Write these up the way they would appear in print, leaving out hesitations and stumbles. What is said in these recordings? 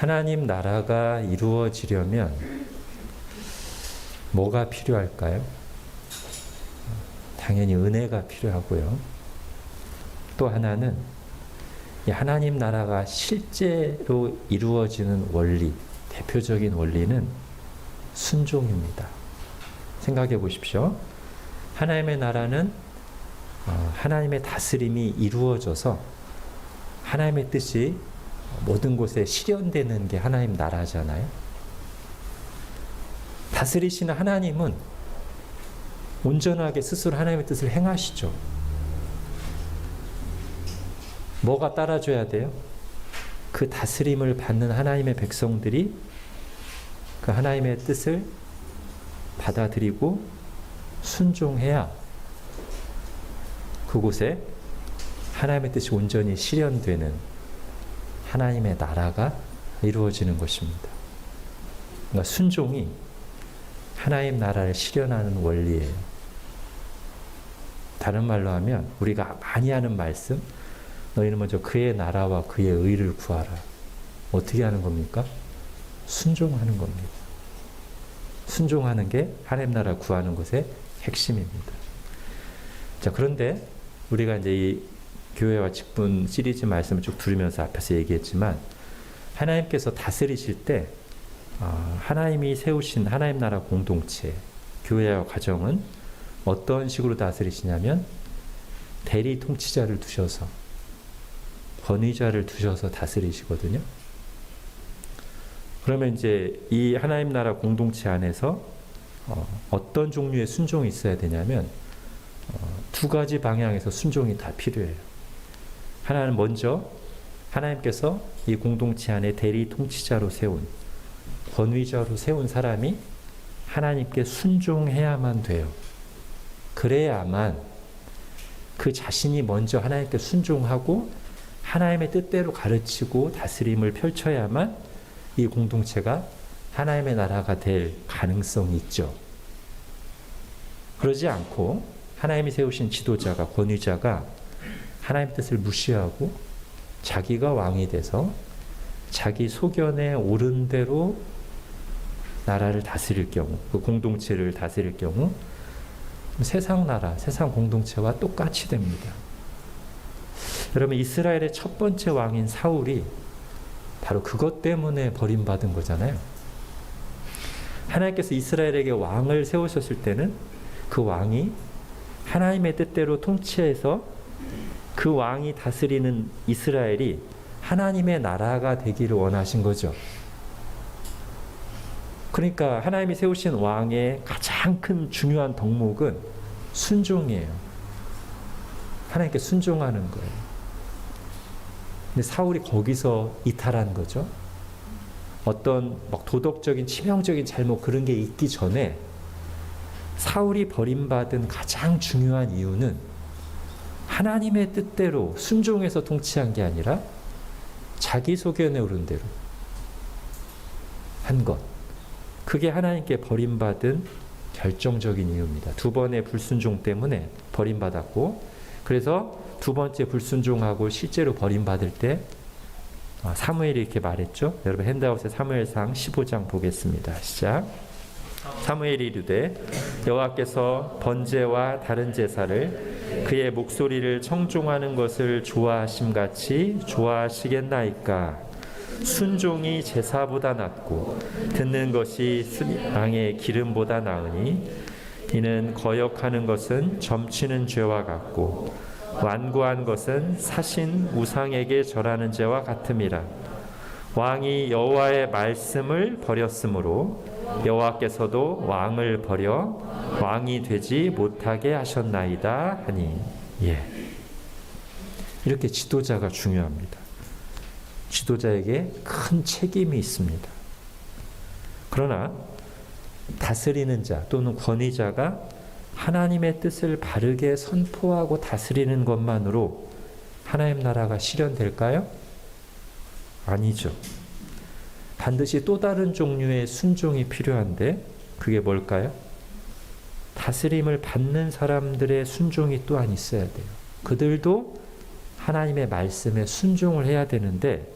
하나님 나라가 이루어지려면 뭐가 필요할까요? 당연히 은혜가 필요하고요. 또 하나는 이 하나님 나라가 실제로 이루어지는 원리, 대표적인 원리는 순종입니다. 생각해 보십시오. 하나님의 나라는 하나님의 다스림이 이루어져서 하나님의 뜻이 모든 곳에 실현되는 게 하나님 나라잖아요. 다스리시는 하나님은 온전하게 스스로 하나님의 뜻을 행하시죠. 뭐가 따라줘야 돼요? 그 다스림을 받는 하나님의 백성들이 그 하나님의 뜻을 받아들이고 순종해야 그곳에 하나님의 뜻이 온전히 실현되는 하나님의 나라가 이루어지는 것입니다. 그러니까 순종이 하나님 나라를 실현하는 원리예요. 다른 말로 하면 우리가 많이 하는 말씀, 너희는 먼저 그의 나라와 그의 의를 구하라. 어떻게 하는 겁니까? 순종하는 겁니다. 순종하는 게 하나님 나라 구하는 것의 핵심입니다. 자, 그런데 우리가 이제 이 교회와 직분 시리즈 말씀을 쭉 들으면서 앞에서 얘기했지만 하나님께서 다스리실 때 하나님이 세우신 하나님 나라 공동체, 교회와 가정은 어떤 식으로 다스리시냐면 대리 통치자를 두셔서 권위자를 두셔서 다스리시거든요. 그러면 이제 이 하나님 나라 공동체 안에서 어떤 종류의 순종이 있어야 되냐면 두 가지 방향에서 순종이 다 필요해요. 하나는 먼저 하나님께서 이 공동체 안에 대리 통치자로 세운 권위자로 세운 사람이 하나님께 순종해야만 돼요. 그래야만 그 자신이 먼저 하나님께 순종하고 하나님의 뜻대로 가르치고 다스림을 펼쳐야만 이 공동체가 하나님의 나라가 될 가능성이 있죠. 그러지 않고 하나님이 세우신 지도자가, 권위자가 하나님의 뜻을 무시하고 자기가 왕이 돼서 자기 소견에 옳은 대로 나라를 다스릴 경우, 그 공동체를 다스릴 경우 세상 나라, 세상 공동체와 똑같이 됩니다. 여러분, 이스라엘의 첫 번째 왕인 사울이 바로 그것 때문에 버림받은 거잖아요. 하나님께서 이스라엘에게 왕을 세우셨을 때는 그 왕이 하나님의 뜻대로 통치해서 그 왕이 다스리는 이스라엘이 하나님의 나라가 되기를 원하신 거죠. 그러니까 하나님이 세우신 왕의 가장 큰 중요한 덕목은 순종이에요. 하나님께 순종하는 거예요. 근데 사울이 거기서 이탈한 거죠. 어떤 막 도덕적인 치명적인 잘못 그런 게 있기 전에 사울이 버림받은 가장 중요한 이유는 하나님의 뜻대로 순종해서 통치한 게 아니라 자기 소견에 오른 대로 한 것. 그게 하나님께 버림받은 결정적인 이유입니다. 두 번의 불순종 때문에 버림받았고, 그래서 두 번째 불순종하고 실제로 버림받을 때 사무엘이 이렇게 말했죠. 여러분 핸드아웃에 사무엘상 15장 보겠습니다. 시작. 사무엘이 이르되 여호와께서 번제와 다른 제사를 그의 목소리를 청종하는 것을 좋아하심같이 좋아하시겠나이까. 순종이 제사보다 낫고 듣는 것이 양의 기름보다 나으니 이는 거역하는 것은 점치는 죄와 같고 완고한 것은 사신 우상에게 절하는 죄와 같음이라. 왕이 여호와의 말씀을 버렸으므로 여호와께서도 왕을 버려 왕이 되지 못하게 하셨나이다 하니. 이렇게 지도자가 중요합니다. 지도자에게 큰 책임이 있습니다. 그러나 다스리는 자 또는 권위자가 하나님의 뜻을 바르게 선포하고 다스리는 것만으로 하나님 나라가 실현될까요? 아니죠. 반드시 또 다른 종류의 순종이 필요한데 그게 뭘까요? 다스림을 받는 사람들의 순종이 또한 있어야 돼요. 그들도 하나님의 말씀에 순종을 해야 되는데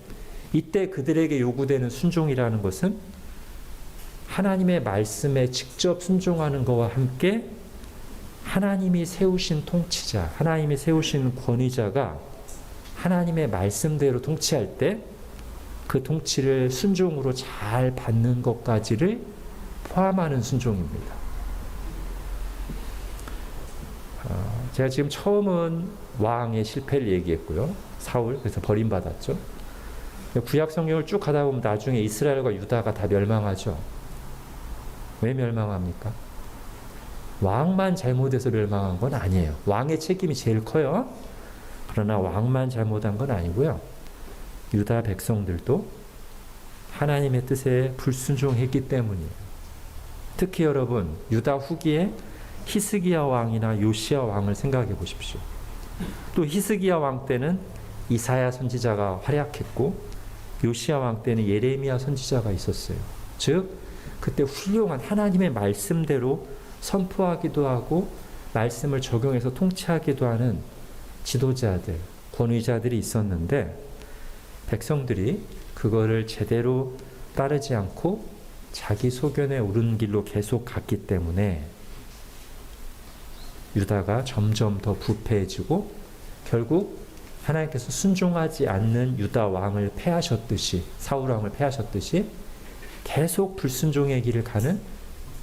이때 그들에게 요구되는 순종이라는 것은 하나님의 말씀에 직접 순종하는 것과 함께 하나님이 세우신 통치자, 하나님이 세우신 권위자가 하나님의 말씀대로 통치할 때 그 통치를 순종으로 잘 받는 것까지를 포함하는 순종입니다. 제가 지금 처음은 왕의 실패를 얘기했고요. 사울, 그래서 버림받았죠. 구약 성경을 쭉 가다 보면 나중에 이스라엘과 유다가 다 멸망하죠. 왜 멸망합니까? 왕만 잘못해서 멸망한 건 아니에요. 왕의 책임이 제일 커요. 그러나 왕만 잘못한 건 아니고요. 유다 백성들도 하나님의 뜻에 불순종했기 때문이에요. 특히 여러분, 유다 후기에 히스기야 왕이나 요시야 왕을 생각해 보십시오. 또 히스기야 왕 때는 이사야 선지자가 활약했고 요시야 왕 때는 예레미야 선지자가 있었어요. 즉 그때 훌륭한 하나님의 말씀대로 선포하기도 하고 말씀을 적용해서 통치하기도 하는 지도자들, 권위자들이 있었는데 백성들이 그거를 제대로 따르지 않고 자기 소견에 오른 길로 계속 갔기 때문에 유다가 점점 더 부패해지고 결국 하나님께서 순종하지 않는 유다 왕을 패하셨듯이, 사울 왕을 패하셨듯이 계속 불순종의 길을 가는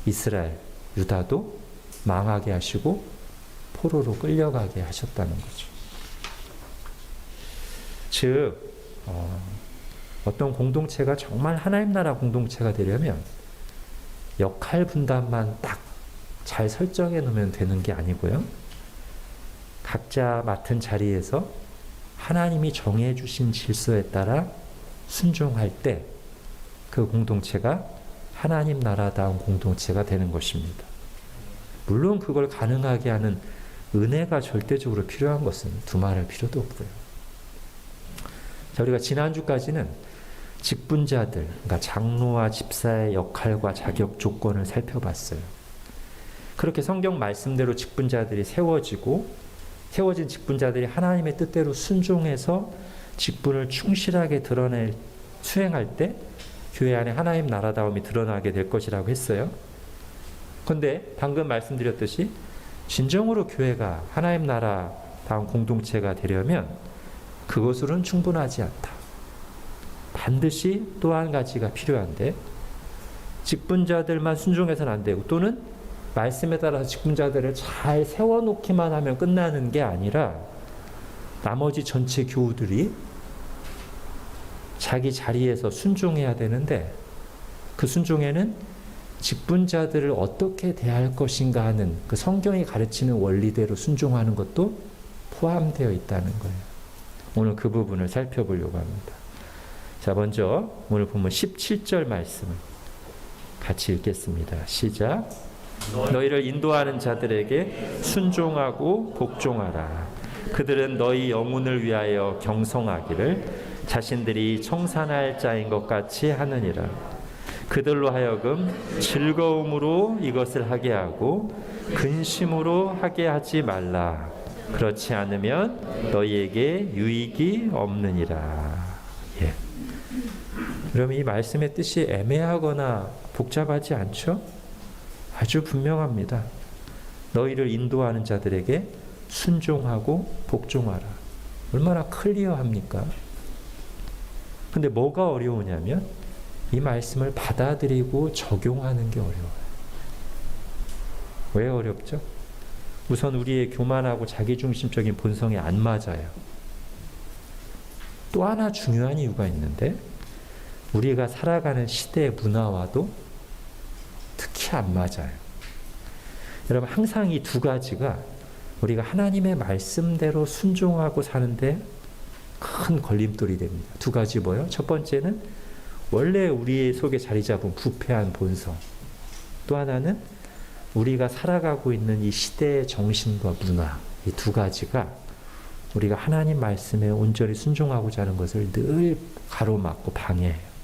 이스라엘, 유다도 망하게 하시고 포로로 끌려가게 하셨다는 거죠. 즉 어떤 공동체가 정말 하나님 나라 공동체가 되려면 역할 분담만 딱 잘 설정해 놓으면 되는 게 아니고요. 각자 맡은 자리에서 하나님이 정해 주신 질서에 따라 순종할 때 그 공동체가 하나님 나라다운 공동체가 되는 것입니다. 물론 그걸 가능하게 하는 은혜가 절대적으로 필요한 것은 두말할 필요도 없고요. 자, 우리가 지난주까지는 직분자들, 그러니까 장로와 집사의 역할과 자격 조건을 살펴봤어요. 그렇게 성경 말씀대로 직분자들이 세워진 직분자들이 하나님의 뜻대로 순종해서 직분을 충실하게 수행할 때 교회 안에 하나님 나라다움이 드러나게 될 것이라고 했어요. 그런데 방금 말씀드렸듯이 진정으로 교회가 하나님 나라다운 공동체가 되려면 그것으로는 충분하지 않다. 반드시 또 한 가지가 필요한데 직분자들만 순종해서는 안 되고 또는 말씀에 따라서 직분자들을 잘 세워놓기만 하면 끝나는 게 아니라 나머지 전체 교우들이 자기 자리에서 순종해야 되는데 그 순종에는 직분자들을 어떻게 대할 것인가 하는 그 성경이 가르치는 원리대로 순종하는 것도 포함되어 있다는 거예요. 오늘 그 부분을 살펴보려고 합니다. 자, 먼저 오늘 보면 17절 말씀을 같이 읽겠습니다. 시작. 너희를 인도하는 자들에게 순종하고 복종하라. 그들은 너희 영혼을 위하여 경성하기를 자신들이 청산할 자인 것 같이 하느니라. 그들로 하여금 즐거움으로 이것을 하게 하고 근심으로 하게 하지 말라. 그렇지 않으면 너희에게 유익이 없느니라. 예. 그럼 이 말씀의 뜻이 애매하거나 복잡하지 않죠? 아주 분명합니다. 너희를 인도하는 자들에게 순종하고 복종하라. 얼마나 클리어합니까? 근데 뭐가 어려우냐면 이 말씀을 받아들이고 적용하는 게 어려워요. 왜 어렵죠? 우선 우리의 교만하고 자기중심적인 본성에 안 맞아요. 또 하나 중요한 이유가 있는데 우리가 살아가는 시대의 문화와도 특히 안 맞아요. 여러분 항상 이 두 가지가 우리가 하나님의 말씀대로 순종하고 사는데 큰 걸림돌이 됩니다. 두 가지 뭐예요? 첫 번째는 원래 우리 속에 자리 잡은 부패한 본성. 또 하나는 우리가 살아가고 있는 이 시대의 정신과 문화. 이 두 가지가 우리가 하나님 말씀에 온전히 순종하고자 하는 것을 늘 가로막고 방해해요.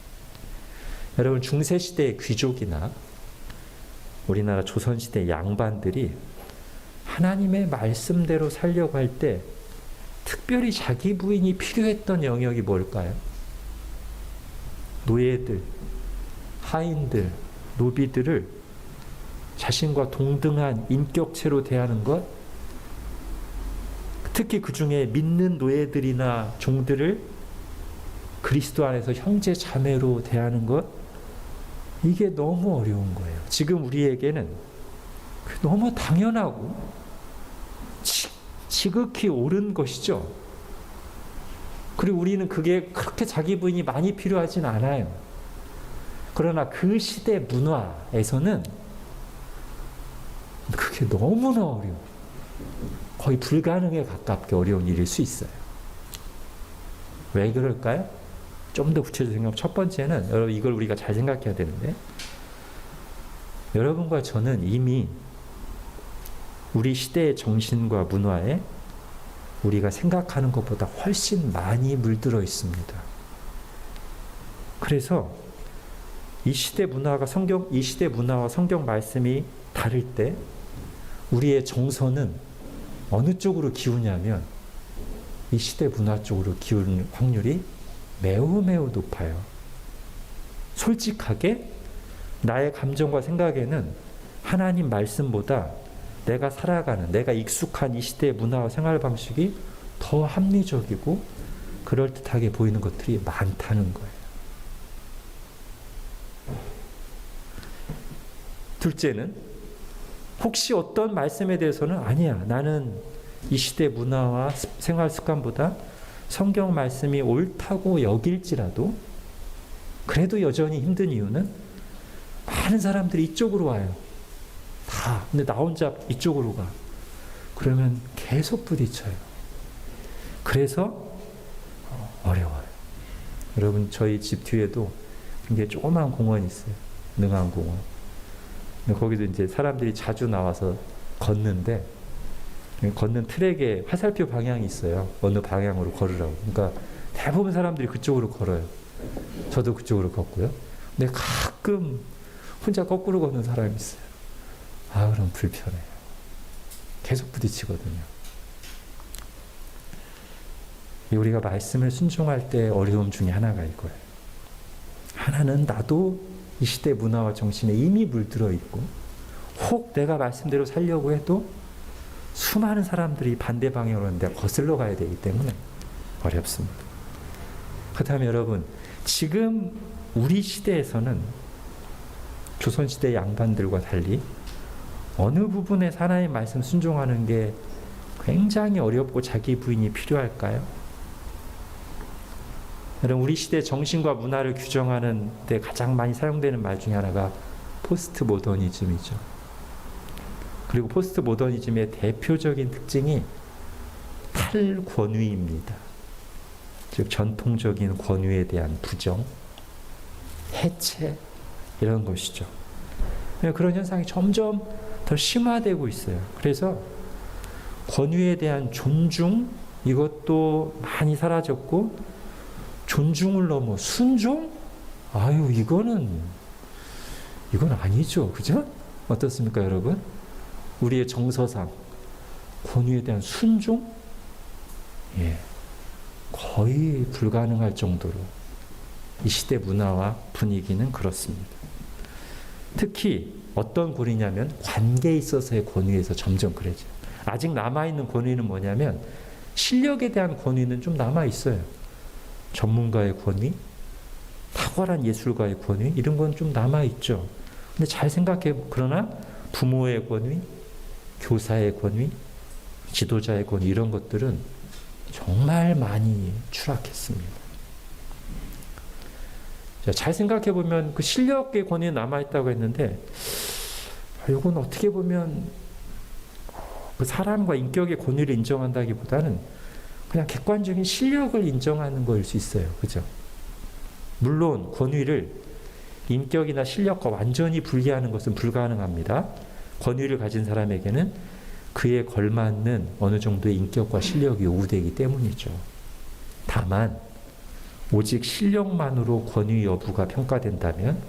여러분 중세시대의 귀족이나 우리나라 조선시대 양반들이 하나님의 말씀대로 살려고 할 때 특별히 자기 부인이 필요했던 영역이 뭘까요? 노예들, 하인들, 노비들을 자신과 동등한 인격체로 대하는 것, 특히 그 중에 믿는 노예들이나 종들을 그리스도 안에서 형제 자매로 대하는 것, 이게 너무 어려운 거예요. 지금 우리에게는 너무 당연하고 지극히 옳은 것이죠. 그리고 우리는 그게 그렇게 자기 부인이 많이 필요하진 않아요. 그러나 그 시대 문화에서는 그게 너무나 어려워. 거의 불가능에 가깝게 어려운 일일 수 있어요. 왜 그럴까요? 좀 더 구체적으로 생각하면 첫 번째는, 여러분 이걸 우리가 잘 생각해야 되는데, 여러분과 저는 이미 우리 시대의 정신과 문화에 우리가 생각하는 것보다 훨씬 많이 물들어 있습니다. 그래서 이 시대 문화와 성경 말씀이 다를 때 우리의 정서는 어느 쪽으로 기우냐면 이 시대 문화 쪽으로 기우는 확률이 매우 매우 높아요. 솔직하게 나의 감정과 생각에는 하나님 말씀보다 내가 살아가는, 내가 익숙한 이 시대의 문화와 생활 방식이 더 합리적이고 그럴듯하게 보이는 것들이 많다는 거예요. 둘째는, 혹시 어떤 말씀에 대해서는 아니야, 나는 이 시대 문화와 생활 습관보다 성경 말씀이 옳다고 여길지라도 그래도 여전히 힘든 이유는 많은 사람들이 이쪽으로 와요. 다. 근데 나 혼자 이쪽으로 가. 그러면 계속 부딪혀요. 그래서 어려워요. 여러분, 저희 집 뒤에도 굉장히 조그만 공원이 있어요. 능안공원. 거기도 이제 사람들이 자주 나와서 걷는데, 걷는 트랙에 화살표 방향이 있어요. 어느 방향으로 걸으라고. 그러니까 대부분 사람들이 그쪽으로 걸어요. 저도 그쪽으로 걷고요. 근데 가끔 혼자 거꾸로 걷는 사람이 있어요. 아, 그럼 불편해요. 계속 부딪히거든요. 우리가 말씀을 순종할 때 어려움 중에 하나가 이거예요. 하나는 나도 이 시대 문화와 정신에 이미 물들어 있고, 혹 내가 말씀대로 살려고 해도 수많은 사람들이 반대 방향으로 하는데 거슬러 가야 되기 때문에 어렵습니다. 그렇다면 여러분, 지금 우리 시대에서는 조선시대 양반들과 달리 어느 부분에 하나님의 말씀 순종하는 게 굉장히 어렵고 자기 부인이 필요할까요? 여러분, 우리 시대 정신과 문화를 규정하는 데 가장 많이 사용되는 말 중에 하나가 포스트 모더니즘이죠. 그리고 포스트 모더니즘의 대표적인 특징이 탈권위입니다. 즉 전통적인 권위에 대한 부정, 해체, 이런 것이죠. 그런 현상이 점점 더 심화되고 있어요. 그래서 권위에 대한 존중, 이것도 많이 사라졌고, 존중을 넘어 순종? 아유, 이건 아니죠. 그죠? 어떻습니까, 여러분? 우리의 정서상 권위에 대한 순종? 예. 거의 불가능할 정도로 이 시대 문화와 분위기는 그렇습니다. 특히 어떤 권위냐면 관계에 있어서의 권위에서 점점 그래져요. 아직 남아있는 권위는 뭐냐면 실력에 대한 권위는 좀 남아있어요. 전문가의 권위, 탁월한 예술가의 권위, 이런 건 좀 남아있죠. 근데 잘 생각해, 그러나 부모의 권위, 교사의 권위, 지도자의 권위, 이런 것들은 정말 많이 추락했습니다. 자, 잘 생각해 보면 그 실력의 권위는 남아있다고 했는데, 이건 어떻게 보면 그 사람과 인격의 권위를 인정한다기보다는 그냥 객관적인 실력을 인정하는 거일 수 있어요. 그죠? 물론 권위를 인격이나 실력과 완전히 분리하는 것은 불가능합니다. 권위를 가진 사람에게는 그에 걸맞는 어느 정도의 인격과 실력이 요구되기 때문이죠. 다만 오직 실력만으로 권위 여부가 평가된다면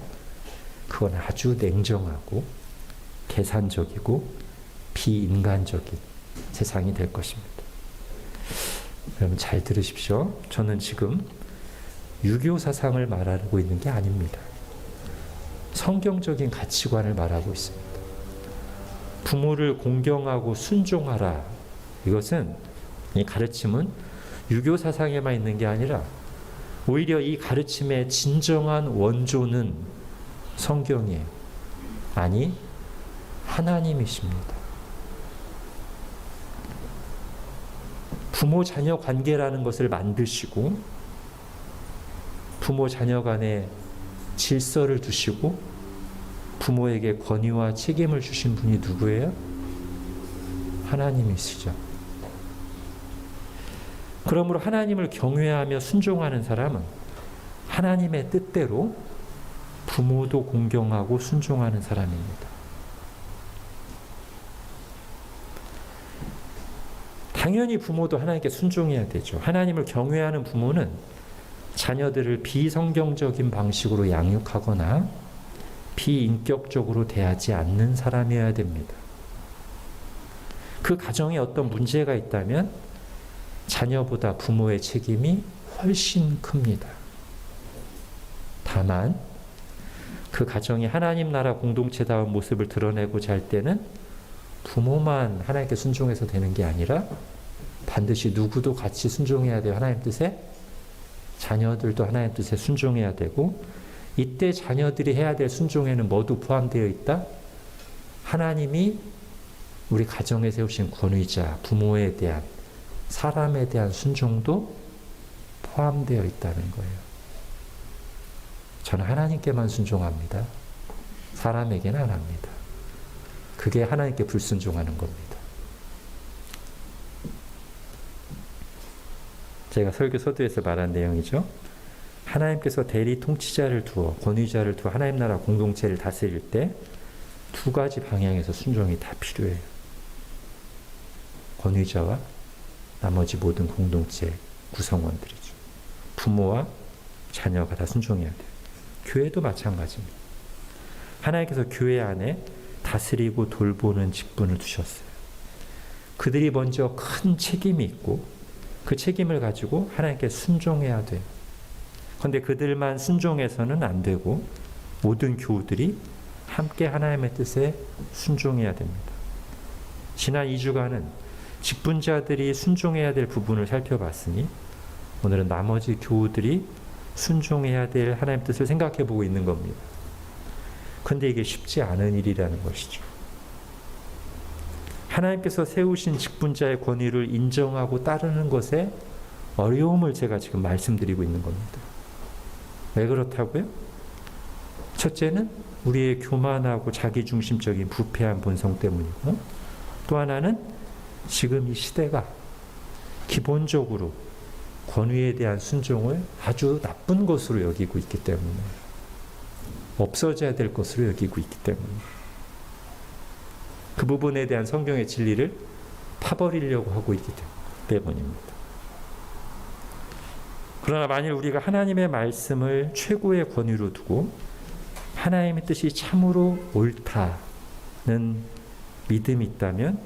그건 아주 냉정하고 계산적이고 비인간적인 세상이 될 것입니다. 여러분 잘 들으십시오. 저는 지금 유교 사상을 말하고 있는 게 아닙니다. 성경적인 가치관을 말하고 있습니다. 부모를 공경하고 순종하라. 이것은, 이 가르침은 유교 사상에만 있는 게 아니라 오히려 이 가르침의 진정한 원조는 성경이에요. 아니, 하나님이십니다. 부모 자녀 관계라는 것을 만드시고 부모 자녀 간에 질서를 두시고 부모에게 권위와 책임을 주신 분이 누구예요? 하나님이시죠. 그러므로 하나님을 경외하며 순종하는 사람은 하나님의 뜻대로 부모도 공경하고 순종하는 사람입니다. 당연히 부모도 하나님께 순종해야 되죠. 하나님을 경외하는 부모는 자녀들을 비성경적인 방식으로 양육하거나 비인격적으로 대하지 않는 사람이어야 됩니다. 그 가정에 어떤 문제가 있다면 자녀보다 부모의 책임이 훨씬 큽니다. 다만 그 가정이 하나님 나라 공동체다운 모습을 드러내고자 할 때는 부모만 하나님께 순종해서 되는 게 아니라 반드시 누구도 같이 순종해야 돼요. 하나님 뜻에. 자녀들도 하나님 뜻에 순종해야 되고, 이때 자녀들이 해야 될 순종에는 뭐도 포함되어 있다? 하나님이 우리 가정에 세우신 권위자, 부모에 대한, 사람에 대한 순종도 포함되어 있다는 거예요. 저는 하나님께만 순종합니다. 사람에게는 안 합니다. 그게 하나님께 불순종하는 겁니다. 제가 설교 서두에서 말한 내용이죠. 하나님께서 대리 통치자를 두어, 권위자를 두어 하나님 나라 공동체를 다스릴 때 두 가지 방향에서 순종이 다 필요해요. 권위자와 나머지 모든 공동체 구성원들이죠. 부모와 자녀가 다 순종해야 돼요. 교회도 마찬가지입니다. 하나님께서 교회 안에 다스리고 돌보는 직분을 두셨어요. 그들이 먼저 큰 책임이 있고 그 책임을 가지고 하나님께 순종해야 돼요. 그런데 그들만 순종해서는 안 되고 모든 교우들이 함께 하나님의 뜻에 순종해야 됩니다. 지난 2주간은 직분자들이 순종해야 될 부분을 살펴봤으니 오늘은 나머지 교우들이 순종해야 될 하나님의 뜻을 생각해 보고 있는 겁니다. 그런데 이게 쉽지 않은 일이라는 것이죠. 하나님께서 세우신 직분자의 권위를 인정하고 따르는 것에 어려움을 제가 지금 말씀드리고 있는 겁니다. 왜 그렇다고요? 첫째는 우리의 교만하고 자기중심적인 부패한 본성 때문이고, 또 하나는 지금 이 시대가 기본적으로 권위에 대한 순종을 아주 나쁜 것으로 여기고 있기 때문에, 없어져야 될 것으로 여기고 있기 때문에, 그 부분에 대한 성경의 진리를 파버리려고 하고 있기 때문입니다. 그러나 만일 우리가 하나님의 말씀을 최고의 권위로 두고 하나님의 뜻이 참으로 옳다는 믿음이 있다면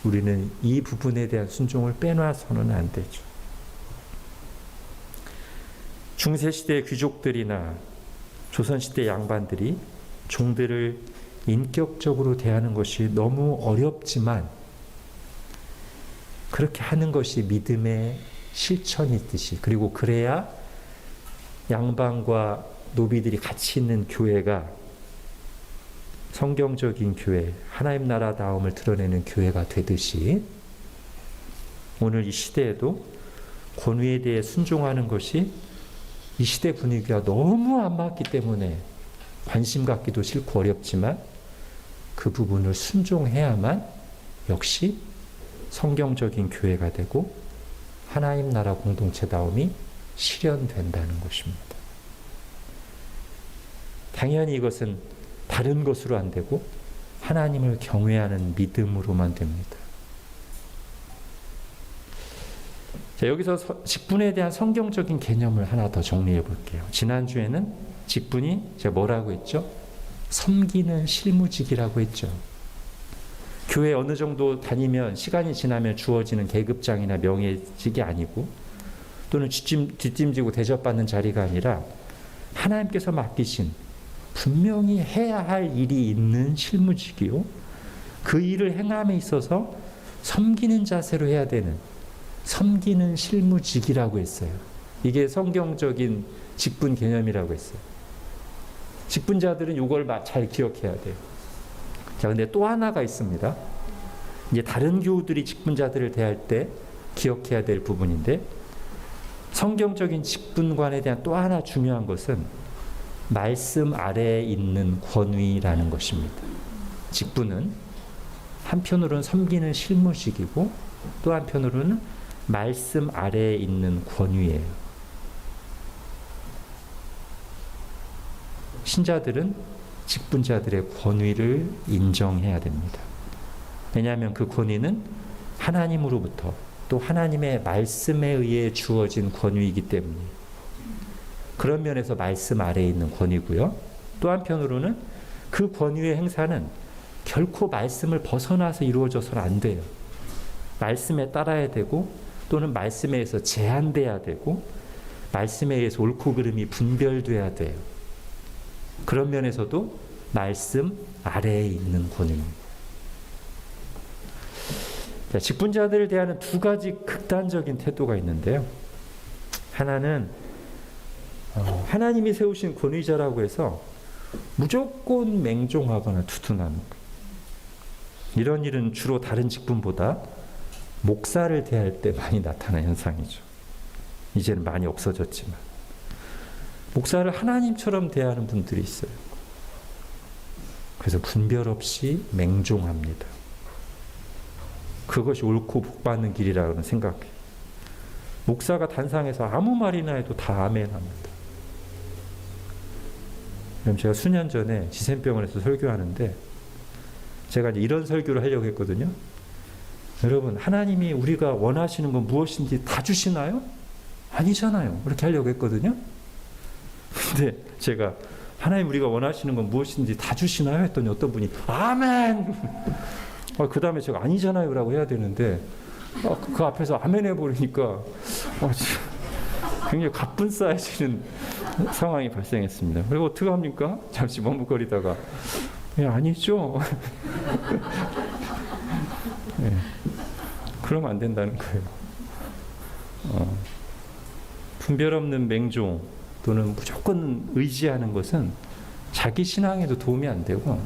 우리는 이 부분에 대한 순종을 빼놔서는 안 되죠. 중세시대 귀족들이나 조선시대 양반들이 종들을 인격적으로 대하는 것이 너무 어렵지만 그렇게 하는 것이 믿음의 실천이듯이, 그리고 그래야 양반과 노비들이 같이 있는 교회가 성경적인 교회, 하나님 나라다움을 드러내는 교회가 되듯이 오늘 이 시대에도 권위에 대해 순종하는 것이 이 시대 분위기가 너무 안 맞기 때문에 관심 갖기도 싫고 어렵지만 그 부분을 순종해야만 역시 성경적인 교회가 되고 하나님 나라 공동체다움이 실현된다는 것입니다. 당연히 이것은 다른 것으로 안 되고 하나님을 경외하는 믿음으로만 됩니다. 자, 여기서 직분에 대한 성경적인 개념을 하나 더 정리해 볼게요. 지난주에는 직분이 제가 뭐라고 했죠? 섬기는 실무직이라고 했죠. 교회 어느 정도 다니면 시간이 지나면 주어지는 계급장이나 명예직이 아니고, 또는 뒷짐지고 대접받는 자리가 아니라 하나님께서 맡기신 분명히 해야 할 일이 있는 실무직이요, 그 일을 행함에 있어서 섬기는 자세로 해야 되는 섬기는 실무직이라고 했어요. 이게 성경적인 직분 개념이라고 했어요. 직분자들은 이걸 잘 기억해야 돼요. 자, 근데 또 하나가 있습니다. 이제 다른 교우들이 직분자들을 대할 때 기억해야 될 부분인데, 성경적인 직분관에 대한 또 하나 중요한 것은 말씀 아래에 있는 권위라는 것입니다. 직분은 한편으로는 섬기는 실무직이고 또 한편으로는 말씀 아래에 있는 권위예요. 신자들은 직분자들의 권위를 인정해야 됩니다. 왜냐하면 그 권위는 하나님으로부터 또 하나님의 말씀에 의해 주어진 권위이기 때문이에요. 그런 면에서 말씀 아래에 있는 권위고요. 또 한편으로는 그 권위의 행사는 결코 말씀을 벗어나서 이루어져서는 안 돼요. 말씀에 따라야 되고 또는 말씀에 의해서 제한돼야 되고 말씀에 의해서 옳고 그름이 분별돼야 돼요. 그런 면에서도 말씀 아래에 있는 권위입니다. 직분자들을 대하는 두 가지 극단적인 태도가 있는데요. 하나는 하나님이 세우신 권위자라고 해서 무조건 맹종하거나 투둔하는 거예요. 이런 일은 주로 다른 직분보다 목사를 대할 때 많이 나타나는 현상이죠. 이제는 많이 없어졌지만 목사를 하나님처럼 대하는 분들이 있어요. 그래서 분별 없이 맹종합니다. 그것이 옳고 복받는 길이라고 생각해요. 목사가 단상에서 아무 말이나 해도 다 아멘합니다. 그럼 제가 수년 전에 지센병원에서 설교하는데 제가 이제 이런 설교를 하려고 했거든요. 여러분, 하나님이 우리가 원하시는 건 무엇인지 다 주시나요? 아니잖아요. 그렇게 하려고 했거든요. 근데 제가 하나님 우리가 원하시는 건 무엇인지 다 주시나요? 했더니 어떤 분이 아멘! 그 다음에 제가 아니잖아요 라고 해야 되는데 그 앞에서 아멘 해버리니까 굉장히 가뿐 쌓여지는 상황이 발생했습니다. 그리고 어떻게 합니까? 잠시 머뭇거리다가 아니죠. 네. 그러면 안 된다는 거예요. 분별 없는 맹종 또는 무조건 의지하는 것은 자기 신앙에도 도움이 안 되고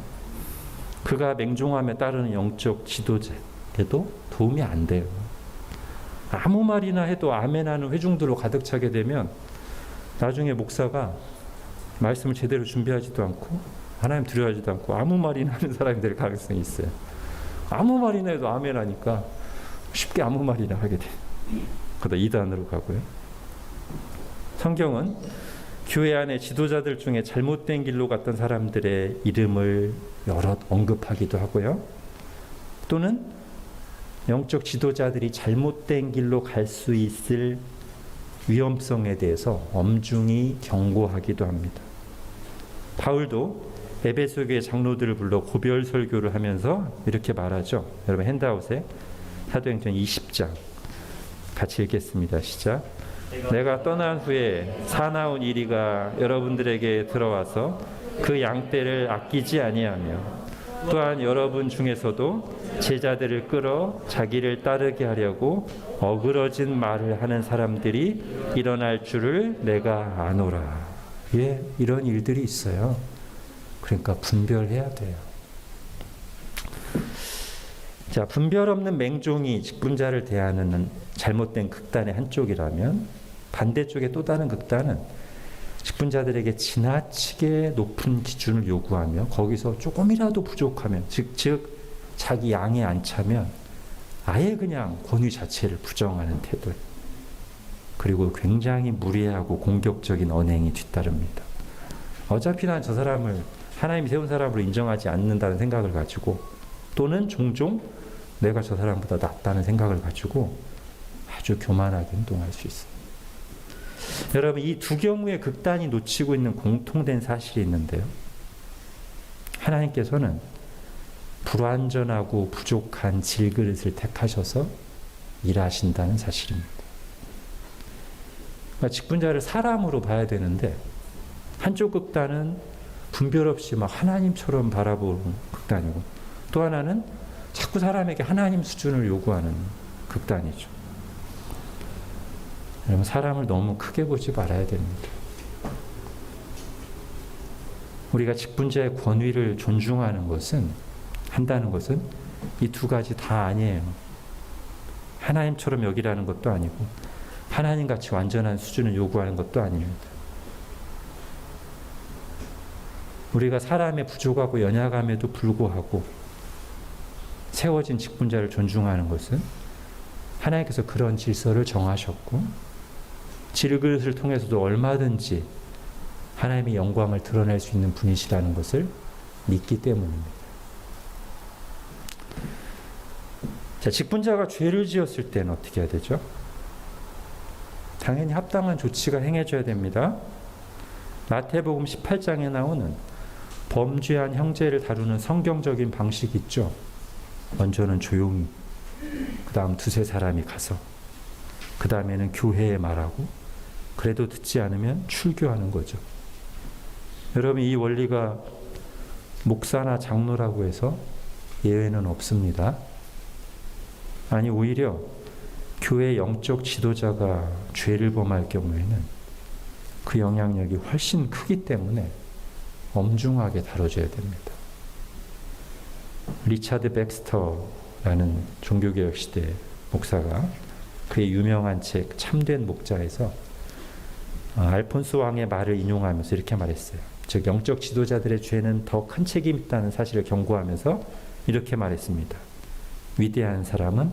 그가 맹종함에 따르는 영적 지도자에도 도움이 안 돼요. 아무 말이나 해도 아멘하는 회중들로 가득 차게 되면 나중에 목사가 말씀을 제대로 준비하지도 않고 하나님 두려워하지도 않고 아무 말이나 하는 사람이 될 가능성이 있어요. 아무 말이나 해도 아멘하니까 쉽게 아무 말이나 하게 돼요. 그러다 이단으로 가고요. 성경은 교회 안에 지도자들 중에 잘못된 길로 갔던 사람들의 이름을 여럿 언급하기도 하고요. 또는 영적 지도자들이 잘못된 길로 갈 수 있을 위험성에 대해서 엄중히 경고하기도 합니다. 바울도 에베소 교회 장로들을 불러 고별 설교를 하면서 이렇게 말하죠. 여러분 핸드아웃에 사도행전 20장 같이 읽겠습니다. 시작. 내가 떠난 후에 사나운 이리가 여러분들에게 들어와서 그 양떼를 아끼지 아니하며 또한 여러분 중에서도 제자들을 끌어 자기를 따르게 하려고 어그러진 말을 하는 사람들이 일어날 줄을 내가 아노라. 예, 이런 일들이 있어요. 그러니까 분별해야 돼요. 자, 분별 없는 맹종이 직분자를 대하는 잘못된 극단의 한쪽이라면 반대쪽의 또 다른 극단은 직분자들에게 지나치게 높은 기준을 요구하며 거기서 조금이라도 부족하면 즉 자기 양에 안 차면 아예 그냥 권위 자체를 부정하는 태도, 그리고 굉장히 무례하고 공격적인 언행이 뒤따릅니다. 어차피 난 저 사람을 하나님이 세운 사람으로 인정하지 않는다는 생각을 가지고 또는 종종 내가 저 사람보다 낫다는 생각을 가지고 아주 교만하게 행동할 수 있어요. 여러분, 이 두 경우의 극단이 놓치고 있는 공통된 사실이 있는데요. 하나님께서는 불완전하고 부족한 질그릇을 택하셔서 일하신다는 사실입니다. 그러니까 직분자를 사람으로 봐야 되는데 한쪽 극단은 분별 없이 막 하나님처럼 바라보는 극단이고, 또 하나는 자꾸 사람에게 하나님 수준을 요구하는 극단이죠. 여러분, 사람을 너무 크게 보지 말아야 됩니다. 우리가 직분자의 권위를 존중하는 것은, 한다는 것은 이 두 가지 다 아니에요. 하나님처럼 여기라는 것도 아니고 하나님같이 완전한 수준을 요구하는 것도 아닙니다. 우리가 사람의 부족하고 연약함에도 불구하고 세워진 직분자를 존중하는 것은 하나님께서 그런 질서를 정하셨고 질그릇을 통해서도 얼마든지 하나님의 영광을 드러낼 수 있는 분이시라는 것을 믿기 때문입니다. 자, 직분자가 죄를 지었을 때는 어떻게 해야 되죠? 당연히 합당한 조치가 행해져야 됩니다. 마태복음 18장에 나오는 범죄한 형제를 다루는 성경적인 방식이 있죠. 먼저는 조용히, 그 다음 두세 사람이 가서, 그 다음에는 교회에 말하고, 그래도 듣지 않으면 출교하는 거죠. 여러분, 이 원리가 목사나 장로라고 해서 예외는 없습니다. 아니, 오히려 교회 영적 지도자가 죄를 범할 경우에는 그 영향력이 훨씬 크기 때문에 엄중하게 다뤄져야 됩니다. 리차드 백스터라는 종교개혁 시대 목사가 그의 유명한 책 참된 목자에서 알폰스 왕의 말을 인용하면서 이렇게 말했어요. 즉, 영적 지도자들의 죄는 더 큰 책임이 있다는 사실을 경고하면서 이렇게 말했습니다. 위대한 사람은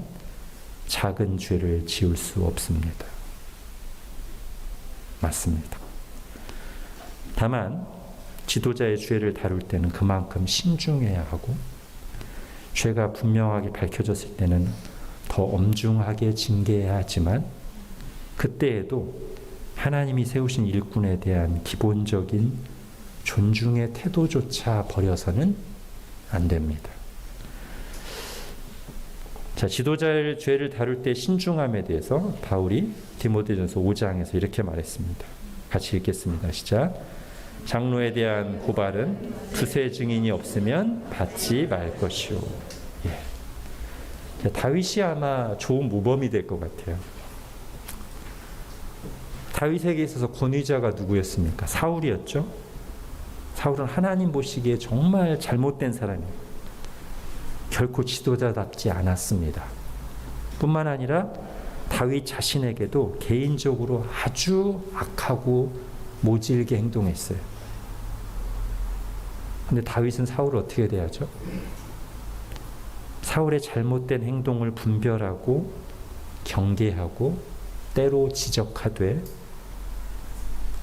작은 죄를 지을 수 없습니다. 맞습니다. 다만 지도자의 죄를 다룰 때는 그만큼 신중해야 하고, 죄가 분명하게 밝혀졌을 때는 더 엄중하게 징계해야 하지만, 그때에도 하나님이 세우신 일꾼에 대한 기본적인 존중의 태도조차 버려서는 안 됩니다. 자, 지도자의 죄를 다룰 때 신중함에 대해서 바울이 디모데전서 5장에서 이렇게 말했습니다. 같이 읽겠습니다. 시작. 장로에 대한 고발은 두세 증인이 없으면 받지 말 것이오. 자, 다윗이 아마 좋은 모범이 될 것 같아요. 다윗에게 있어서 권위자가 누구였습니까? 사울이었죠. 사울은 하나님 보시기에 정말 잘못된 사람이에요. 결코 지도자답지 않았습니다. 뿐만 아니라 다윗 자신에게도 개인적으로 아주 악하고 모질게 행동했어요. 근데 다윗은 사울을 어떻게 대하죠? 사울의 잘못된 행동을 분별하고 경계하고 때로 지적하되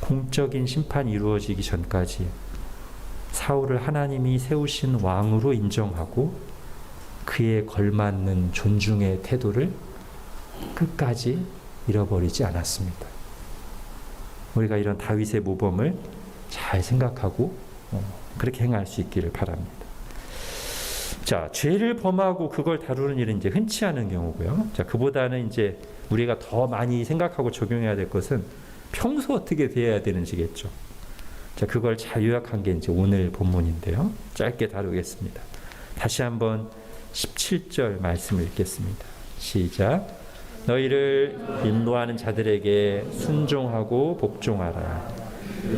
공적인 심판이 이루어지기 전까지 사울을 하나님이 세우신 왕으로 인정하고 그에 걸맞는 존중의 태도를 끝까지 잃어버리지 않았습니다. 우리가 이런 다윗의 모범을 잘 생각하고 그렇게 행할 수 있기를 바랍니다. 자, 죄를 범하고 그걸 다루는 일은 이제 흔치 않은 경우고요. 자, 그보다는 이제 우리가 더 많이 생각하고 적용해야 될 것은 평소 어떻게 대해야 되는지겠죠. 자, 그걸 잘 요약한 게 이제 오늘 본문인데요. 짧게 다루겠습니다. 다시 한번 17절 말씀을 읽겠습니다. 시작. 너희를 인도하는 자들에게 순종하고 복종하라.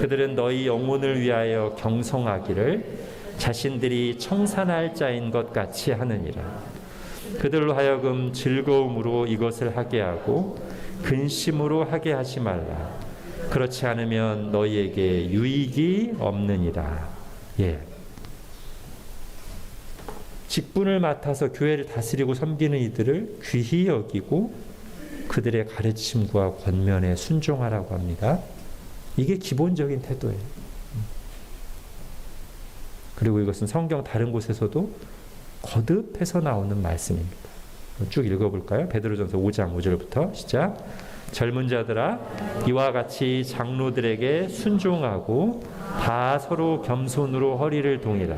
그들은 너희 영혼을 위하여 경성하기를 자신들이 청산할 자인 것 같이 하느니라. 그들로 하여금 즐거움으로 이것을 하게 하고 근심으로 하게 하지 말라. 그렇지 않으면 너희에게 유익이 없느니라. 예. 직분을 맡아서 교회를 다스리고 섬기는 이들을 귀히 여기고 그들의 가르침과 권면에 순종하라고 합니다. 이게 기본적인 태도예요. 그리고 이것은 성경 다른 곳에서도 거듭해서 나오는 말씀입니다. 쭉 읽어볼까요? 베드로전서 5장 5절부터 시작. 젊은 자들아, 이와 같이 장로들에게 순종하고 다 서로 겸손으로 허리를 동이라.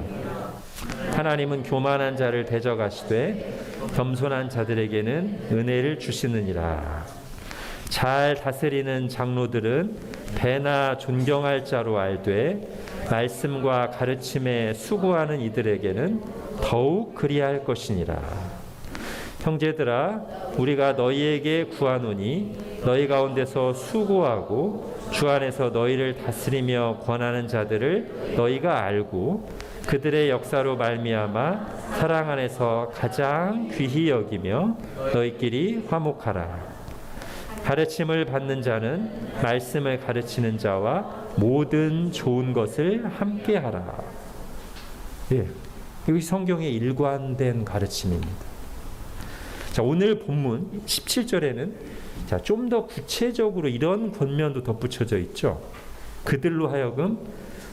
하나님은 교만한 자를 대적하시되 겸손한 자들에게는 은혜를 주시느니라. 잘 다스리는 장로들은 배나 존경할 자로 알되 말씀과 가르침에 수고하는 이들에게는 더욱 그리할 것이니라. 형제들아, 우리가 너희에게 구하노니 너희 가운데서 수고하고 주 안에서 너희를 다스리며 권하는 자들을 너희가 알고 그들의 역사로 말미암아 사랑 안에서 가장 귀히 여기며 너희끼리 화목하라. 가르침을 받는 자는 말씀을 가르치는 자와 모든 좋은 것을 함께하라. 예, 이것이 성경의 일관된 가르침입니다. 자, 오늘 본문 17절에는 자, 좀 더 구체적으로 이런 권면도 덧붙여져 있죠. 그들로 하여금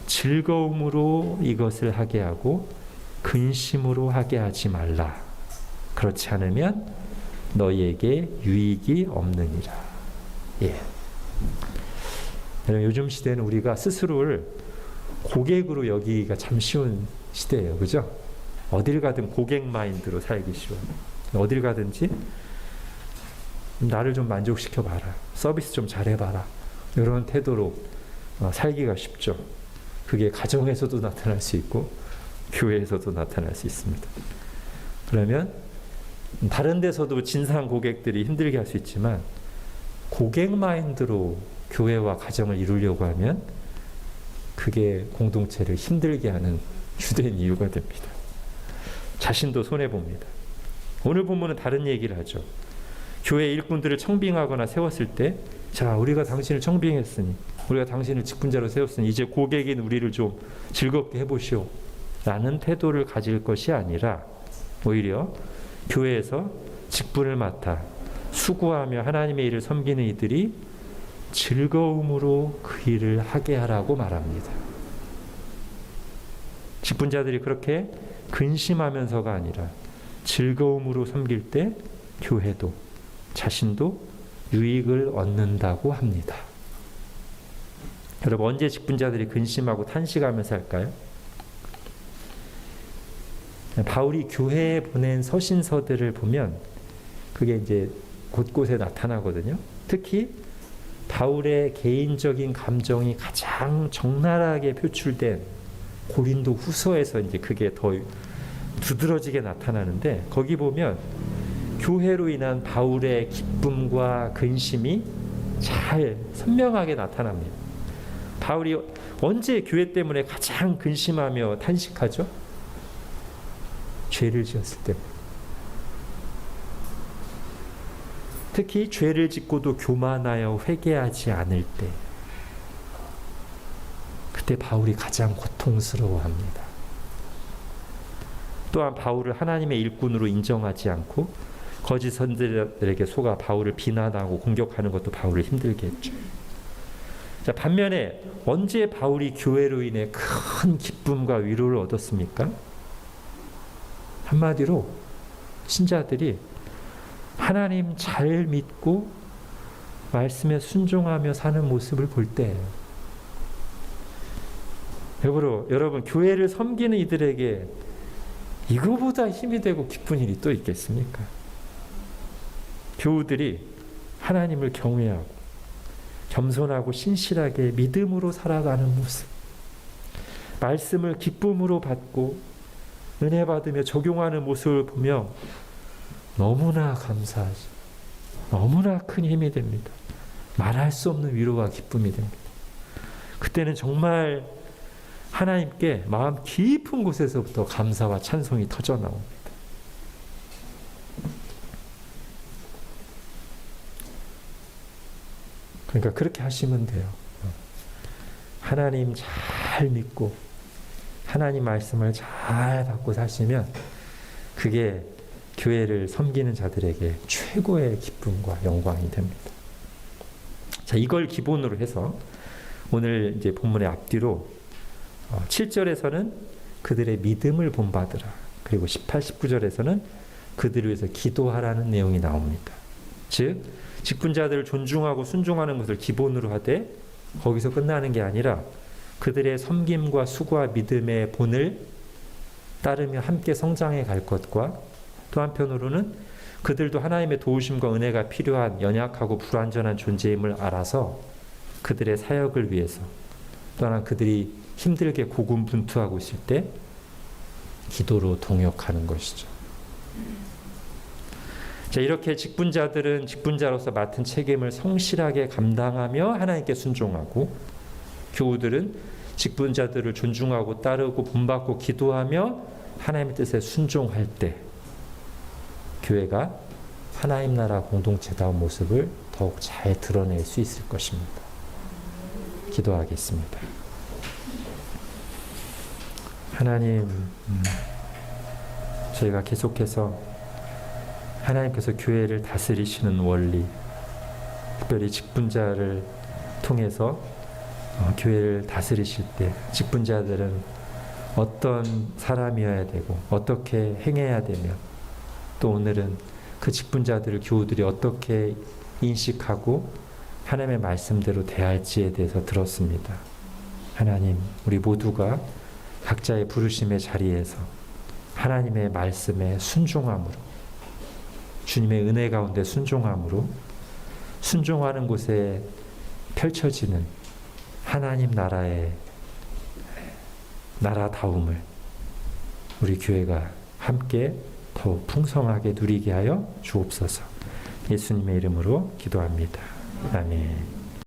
즐거움으로 이것을 하게 하고 근심으로 하게 하지 말라. 그렇지 않으면 너희에게 유익이 없느니라. 예. 여러분, 요즘 시대는 우리가 스스로를 고객으로 여기기가 참 쉬운 시대예요. 그죠? 어딜 가든 고객 마인드로 살기 쉬워요. 어딜 가든지 나를 좀 만족시켜봐라. 서비스 좀 잘해봐라. 이런 태도로 살기가 쉽죠. 그게 가정에서도 나타날 수 있고 교회에서도 나타날 수 있습니다. 그러면 다른 데서도 진상 고객들이 힘들게 할 수 있지만 고객 마인드로 교회와 가정을 이루려고 하면 그게 공동체를 힘들게 하는 주된 이유가 됩니다. 자신도 손해봅니다. 오늘 본문은 다른 얘기를 하죠. 교회 일꾼들을 청빙하거나 세웠을 때, 자, 우리가 당신을 청빙했으니, 우리가 당신을 직분자로 세웠으니 이제 고객인 우리를 좀 즐겁게 해보시오 라는 태도를 가질 것이 아니라 오히려 교회에서 직분을 맡아 수고하며 하나님의 일을 섬기는 이들이 즐거움으로 그 일을 하게 하라고 말합니다. 직분자들이 그렇게 근심하면서가 아니라 즐거움으로 섬길 때 교회도 자신도 유익을 얻는다고 합니다. 여러분, 언제 직분자들이 근심하고 탄식하면서 할까요? 바울이 교회에 보낸 서신서들을 보면 그게 이제 곳곳에 나타나거든요. 특히 바울의 개인적인 감정이 가장 적나라하게 표출된 고린도 후서에서 이제 그게 더 두드러지게 나타나는데, 거기 보면 교회로 인한 바울의 기쁨과 근심이 잘 선명하게 나타납니다. 바울이 언제 교회 때문에 가장 근심하며 탄식하죠? 죄를 지었을 때. 특히 죄를 짓고도 교만하여 회개하지 않을 때, 그때 바울이 가장 고통스러워합니다. 또한 바울을 하나님의 일꾼으로 인정하지 않고 거짓 선지자들에게 속아 바울을 비난하고 공격하는 것도 바울을 힘들게 했죠. 자, 반면에 언제 바울이 교회로 인해 큰 기쁨과 위로를 얻었습니까? 한마디로 신자들이 하나님 잘 믿고 말씀에 순종하며 사는 모습을 볼 때, 여러분 교회를 섬기는 이들에게 이거보다 힘이 되고 기쁜 일이 또 있겠습니까? 교우들이 하나님을 경외하고 겸손하고 신실하게 믿음으로 살아가는 모습, 말씀을 기쁨으로 받고 은혜 받으며 적용하는 모습을 보며 너무나 감사하죠. 너무나 큰 힘이 됩니다. 말할 수 없는 위로와 기쁨이 됩니다. 그때는 정말 하나님께 마음 깊은 곳에서부터 감사와 찬송이 터져 나옵니다. 그러니까 그렇게 하시면 돼요. 하나님 잘 믿고 하나님 말씀을 잘 받고 사시면 그게 교회를 섬기는 자들에게 최고의 기쁨과 영광이 됩니다. 자, 이걸 기본으로 해서 오늘 이제 본문의 앞뒤로 7절에서는 그들의 믿음을 본받으라. 그리고 18, 19절에서는 그들을 위해서 기도하라는 내용이 나옵니다. 즉, 직분자들을 존중하고 순종하는 것을 기본으로 하되 거기서 끝나는 게 아니라 그들의 섬김과 수고와 믿음의 본을 따르며 함께 성장해 갈 것과 또 한편으로는 그들도 하나님의 도우심과 은혜가 필요한 연약하고 불완전한 존재임을 알아서 그들의 사역을 위해서, 또한 그들이 힘들게 고군분투하고 있을 때 기도로 동역하는 것이죠. 자, 이렇게 직분자들은 직분자로서 맡은 책임을 성실하게 감당하며 하나님께 순종하고, 교우들은 직분자들을 존중하고 따르고 본받고 기도하며 하나님의 뜻에 순종할 때 교회가 하나님 나라 공동체다운 모습을 더욱 잘 드러낼 수 있을 것입니다. 기도하겠습니다. 하나님, 저희가 계속해서 하나님께서 교회를 다스리시는 원리, 특별히 직분자를 통해서 교회를 다스리실 때 직분자들은 어떤 사람이어야 되고 어떻게 행해야 되며, 또 오늘은 그 직분자들을 교우들이 어떻게 인식하고 하나님의 말씀대로 대할지에 대해서 들었습니다. 하나님, 우리 모두가 각자의 부르심의 자리에서 하나님의 말씀에 순종함으로, 주님의 은혜 가운데 순종함으로, 순종하는 곳에 펼쳐지는 하나님 나라의 나라다움을 우리 교회가 함께 더욱 풍성하게 누리게 하여 주옵소서. 예수님의 이름으로 기도합니다. 아멘.